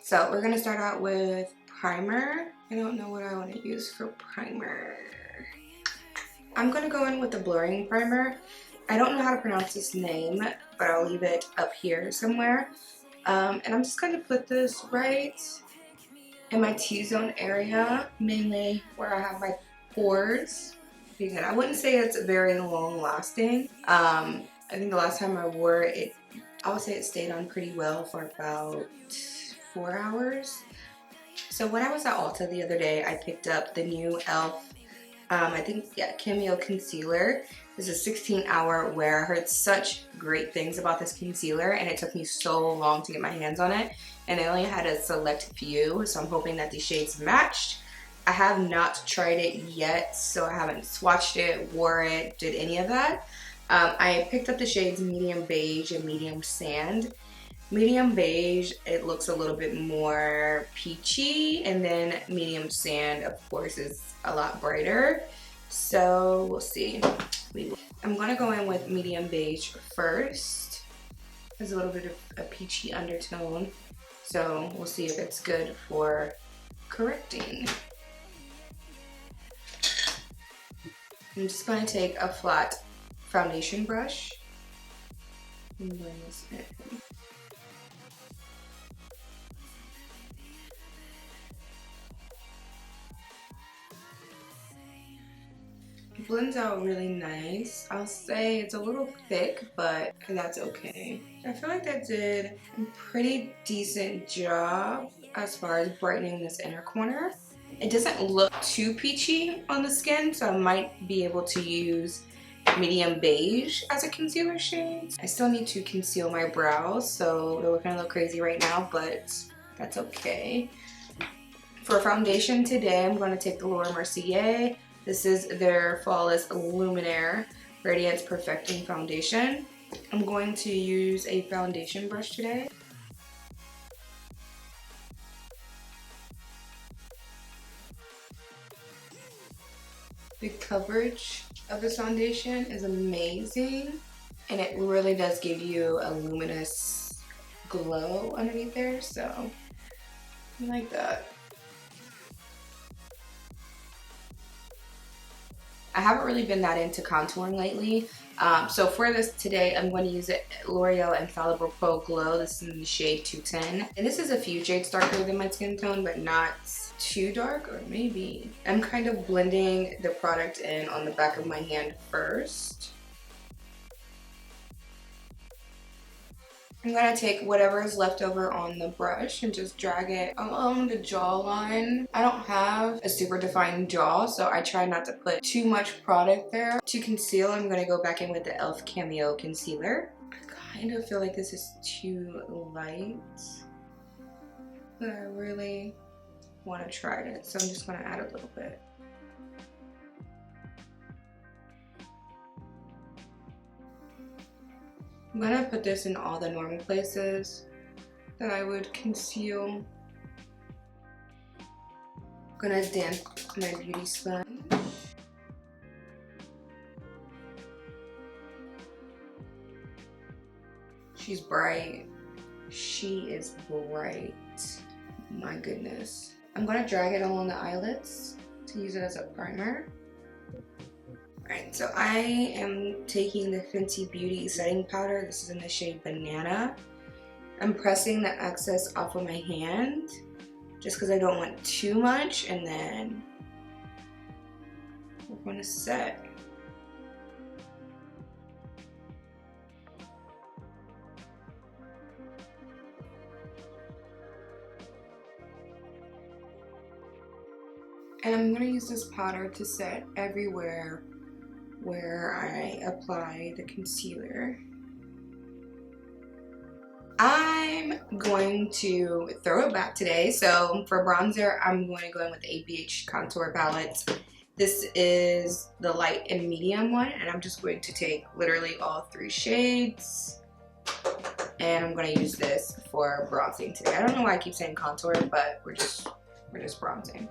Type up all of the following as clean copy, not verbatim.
So we're gonna start out with primer. I don't know what I want to use for primer. I'm gonna go in with the blurring primer. I don't know how to pronounce this name, but I'll leave it up here somewhere. And I'm just gonna put this right in my T-zone area, mainly where I have my pores. Because I wouldn't say it's very long lasting. I think the last time I wore it, I would say it stayed on pretty well for about 4 hours. So when I was at Ulta the other day, I picked up the new e.l.f. I think, yeah, Cameo Concealer. This is a 16-hour wear. I heard such great things about this concealer, and it took me so long to get my hands on it. And I only had a select few, so I'm hoping that these shades matched. I have not tried it yet, so I haven't swatched it, wore it, did any of that. I picked up the shades medium beige and medium sand. Medium beige, it looks a little bit more peachy, and then medium sand, of course, is a lot brighter. So we'll see. I'm gonna go in with medium beige first. There's a little bit of a peachy undertone, so we'll see if it's good for correcting. I'm just gonna take a flat foundation brush and blend this in. It blends out really nice. I'll say it's a little thick, but that's okay. I feel like that did a pretty decent job as far as brightening this inner corner. It doesn't look too peachy on the skin, so I might be able to use medium beige as a concealer shade. I still need to conceal my brows, so they're looking a little crazy right now, but that's okay. For foundation today, I'm going to take the Mercier. This is their Flawless Lumiere Radiance Perfecting Foundation. I'm going to use a foundation brush today. The coverage of this foundation is amazing, and it really does give you a luminous glow underneath there, so I like that. I haven't really been that into contouring lately, so for this today, I'm going to use it L'Oreal Infallible Pro Glow. This is in the shade 210, and this is a few shades darker than my skin tone, but not too dark, or maybe. I'm kind of blending the product in on the back of my hand first. I'm gonna take whatever is left over on the brush and just drag it along the jawline. I don't have a super defined jaw, so I try not to put too much product there. To conceal, I'm gonna go back in with the e.l.f. Cameo Concealer. I kind of feel like this is too light, but I really want to try it, so I'm just gonna add a little bit. I'm gonna put this in all the normal places that I would conceal. I'm gonna damp my beauty sponge. She's bright. She is bright. My goodness. I'm gonna drag it along the eyelids to use it as a primer. Alright, so I am taking the Fenty Beauty setting powder. This is in the shade Banana. I'm pressing the excess off of my hand just because I don't want too much, and then we're going to set. And I'm going to use this powder to set everywhere where I apply the concealer. I'm going to throw it back today. So for bronzer, I'm going to go in with the beige contour palette. This is the light and medium one, and I'm just going to take literally all 3 shades. And I'm going to use this for bronzing today. I don't know why I keep saying contour, but we're just bronzing.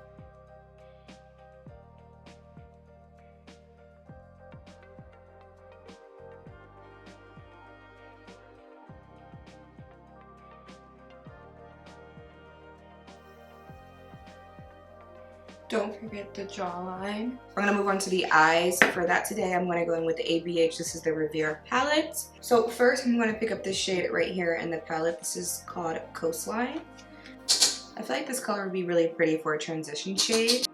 Don't forget the jawline. We're gonna move on to the eyes. For that today, I'm gonna go in with the ABH. This is the Reviera palette. So first, I'm gonna pick up this shade right here in the palette. This is called Coastline. I feel like this color would be really pretty for a transition shade.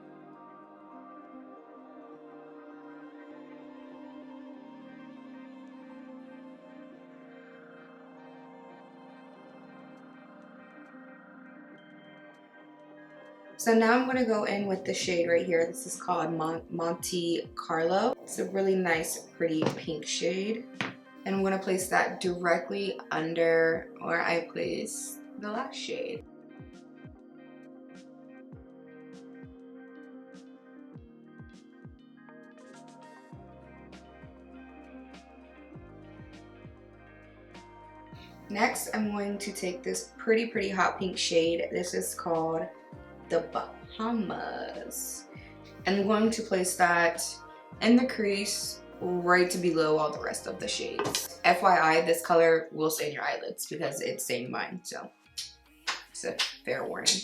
So now I'm going to go in with the shade right here. This is called Monte Carlo. It's a really nice, pretty pink shade. And I'm going to place that directly under where I placed the last shade. Next, I'm going to take this pretty hot pink shade. This is called the Bahamas. And I'm going to place that in the crease right below all the rest of the shades. FYI, this color will stain your eyelids because it stained mine, so it's a fair warning.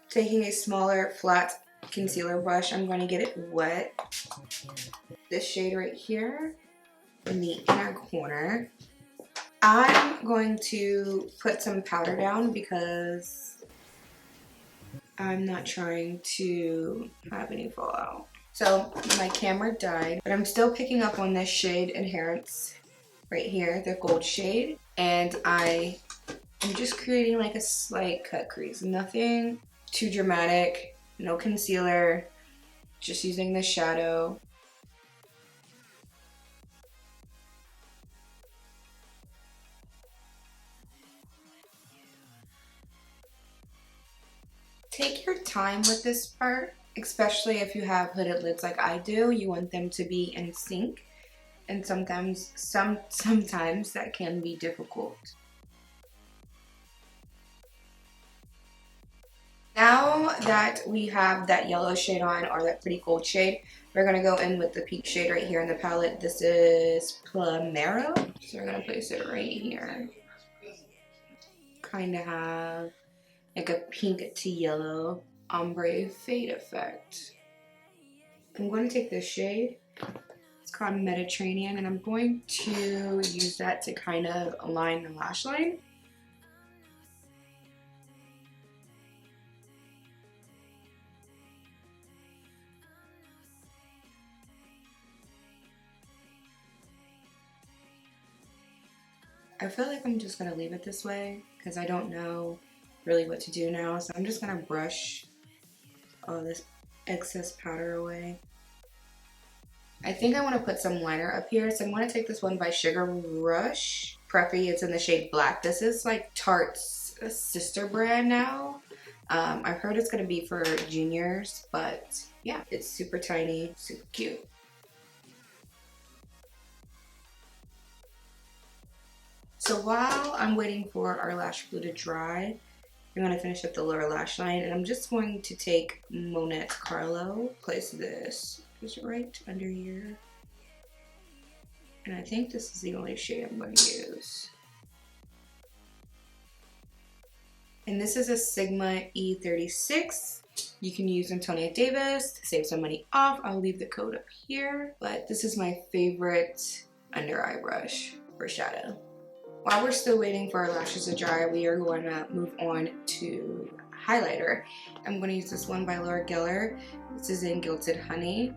Taking a smaller flat concealer brush, I'm going to get it wet. This shade right here in the inner corner. I'm going to put some powder down because I'm not trying to have any fallout. So my camera died, but I'm still picking up on this shade Inherence right here, the gold shade. And I'm just creating like a slight cut crease, nothing too dramatic, no concealer, just using the shadow. Take your time with this part, especially if you have hooded lids like I do. You want them to be in sync, and sometimes that can be difficult. Now that we have that yellow shade on, or that pretty gold shade, we're going to go in with the pink shade right here in the palette. This is Plumero. So we're going to place it right here. Kind of have like a pink to yellow ombre fade effect. I'm going to take this shade. It's called Mediterranean, and I'm going to use that to kind of align the lash line. I feel like I'm just gonna leave it this way because I don't know really what to do now. So I'm just gonna brush all this excess powder away. I think I want to put some liner up here. So I'm going to take this one by Sugar Rush. Preppy, it's in the shade Black. This is like Tarte's sister brand now. I've heard it's gonna be for juniors, but yeah, it's super tiny, super cute. So while I'm waiting for our lash glue to dry, I'm going to finish up the lower lash line, and I'm just going to take Monte Carlo, place this just right under here, and I think this is the only shade I'm going to use. And this is a Sigma E36. You can use Antonia Davis to save some money off. I'll leave the code up here, but this is my favorite under eye brush for shadow. While we're still waiting for our lashes to dry, we are going to move on to highlighter. I'm going to use this one by Laura Geller. This is in Gilded Honey.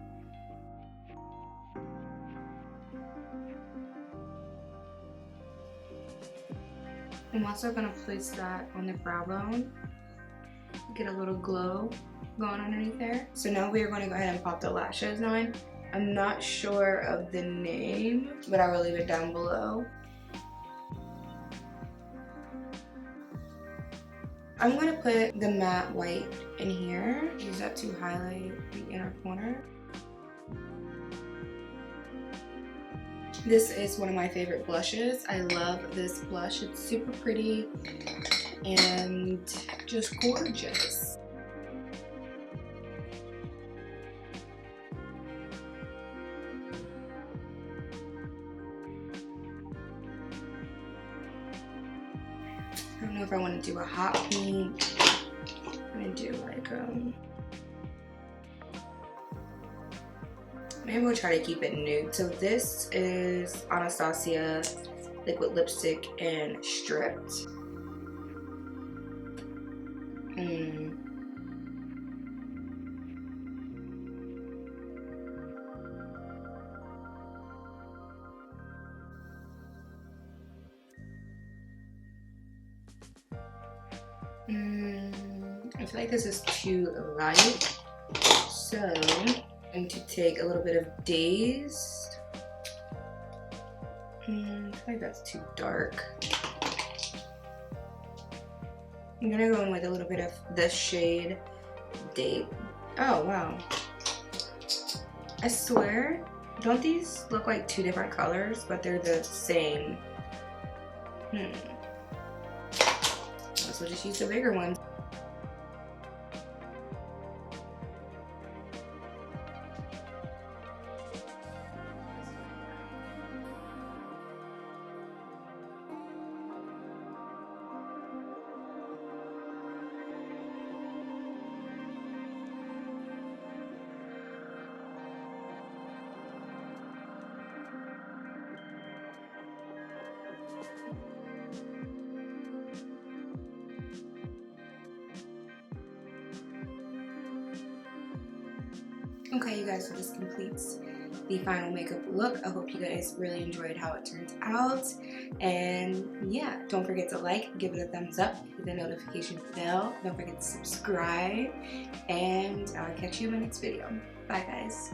I'm also going to place that on the brow bone. Get a little glow going underneath there. So now we are going to go ahead and pop the lashes on. I'm not sure of the name, but I will leave it down below. I'm going to put the matte white in here. Use that to highlight the inner corner. This is one of my favorite blushes. I love this blush. It's super pretty. and just gorgeous. I don't know if I want to do a hot pink. I'm gonna do like maybe we'll try to keep it nude. So this is Anastasia liquid lipstick and stripped. I feel like this is too light, so I'm going to take a little bit of dazed. I feel like that's too dark. I'm gonna go in with a little bit of this shade, Date. Oh wow! I swear, don't these look like two different colors, but they're the same? So we'll just use the bigger one. Okay, you guys, so this completes the final makeup look. I hope you guys really enjoyed how it turned out. And yeah, don't forget to like, give it a thumbs up, hit the notification bell. Don't forget to subscribe. And I'll catch you in my next video. Bye, guys.